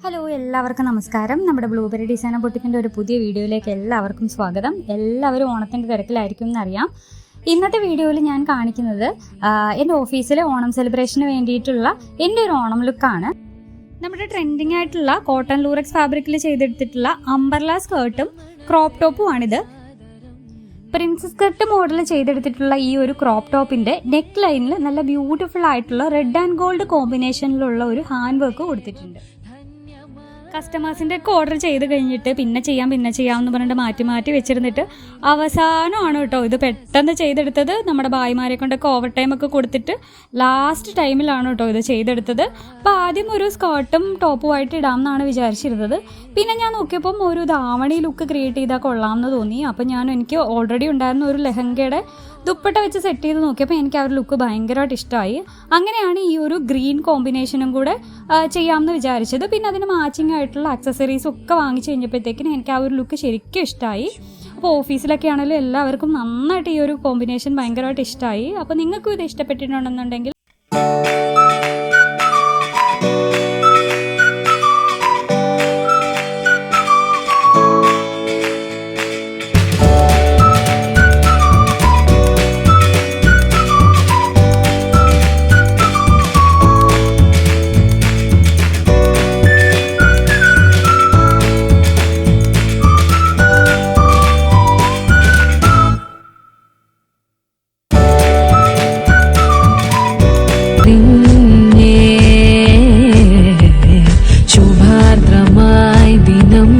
Hello, എല്ലാവർക്കും നമസ്കാരം. നമ്മുടെ ബ്ലൂബെറി ഡിസൈനർ ബൊട്ടിക്കിൻ്റെ ഒരു പുതിയ വീഡിയോയിലേക്ക് എല്ലാവർക്കും സ്വാഗതം. എല്ലാവരും ഓണത്തിൻ്റെ തിരക്കിലായിരിക്കും എന്നറിയാം. ഇന്നത്തെ വീഡിയോയിൽ ഞാൻ കാണിക്കുന്നത് എൻ്റെ ഓഫീസിലെ ഓണം സെലിബ്രേഷന് വേണ്ടിയിട്ടുള്ള എൻ്റെ ഒരു ഓണം ലുക്കാണ്. നമ്മുടെ ട്രെൻഡിങ് ആയിട്ടുള്ള കോട്ടൺ ലൂറക്സ് ഫാബ്രിക്കിൽ ചെയ്തെടുത്തിട്ടുള്ള അംബർല സ്കേർട്ടും ക്രോപ്പ് ടോപ്പുമാണിത്. പ്രിൻസസ് കട്ട് മോഡൽ ചെയ്തെടുത്തിട്ടുള്ള ഈ ഒരു ക്രോപ്പ് ടോപ്പിൻ്റെ നെക്ക് ലൈനിൽ നല്ല ബ്യൂട്ടിഫുൾ ആയിട്ടുള്ള റെഡ് ആൻഡ് ഗോൾഡ് കോമ്പിനേഷനിലുള്ള ഒരു ഹാൻഡ് വർക്ക് കൊടുത്തിട്ടുണ്ട്. കസ്റ്റമേഴ്സിൻ്റെ ഒക്കെ ഓർഡർ ചെയ്ത് കഴിഞ്ഞിട്ട് പിന്നെ ചെയ്യാമെന്ന് പറഞ്ഞിട്ട് മാറ്റി വെച്ചിരുന്നിട്ട് അവസാനമാണ് കേട്ടോ ഇത് പെട്ടെന്ന് ചെയ്തെടുത്തത്. നമ്മുടെ ഭായിമാരെ കൊണ്ടൊക്കെ ഓവർ ടൈം ഒക്കെ കൊടുത്തിട്ട് ലാസ്റ്റ് ടൈമിലാണ് കേട്ടോ ഇത് ചെയ്തെടുത്തത്. അപ്പോൾ ആദ്യം ഒരു സ്കേർട്ടും ടോപ്പുമായിട്ട് ഇടാമെന്നാണ് വിചാരിച്ചിരുന്നത്. പിന്നെ ഞാൻ നോക്കിയപ്പം ഒരു ധാവണി ലുക്ക് ക്രിയേറ്റ് ചെയ്താൽ കൊള്ളാമെന്ന് തോന്നി. അപ്പം എനിക്ക് ഓൾറെഡി ഉണ്ടായിരുന്ന ഒരു ലെഹങ്കയുടെ ദുപ്പട്ട വെച്ച് സെറ്റ് ചെയ്ത് നോക്കിയപ്പോൾ എനിക്ക് ആ ഒരു ലുക്ക് ഭയങ്കരമായിട്ട് ഇഷ്ടമായി. അങ്ങനെയാണ് ഈ ഒരു ഗ്രീൻ കോമ്പിനേഷനും കൂടെ ചെയ്യാമെന്ന് വിചാരിച്ചത്. പിന്നെ അതിന് മാച്ചിങ് ആയിട്ടുള്ള ആക്സസറീസും ഒക്കെ വാങ്ങിച്ച് കഴിഞ്ഞപ്പോഴത്തേക്കിന് എനിക്ക് ആ ഒരു ലുക്ക് ശരിക്കും ഇഷ്ടമായി. അപ്പോൾ ഓഫീസിലൊക്കെ ആണെങ്കിലും എല്ലാവർക്കും നന്നായിട്ട് ഈ ഒരു കോമ്പിനേഷൻ ഭയങ്കരമായിട്ട് ഇഷ്ടമായി. അപ്പോൾ നിങ്ങൾക്കും ഇത് ഇഷ്ടപ്പെട്ടിട്ടുണ്ടെന്നുണ്ടെങ്കിൽ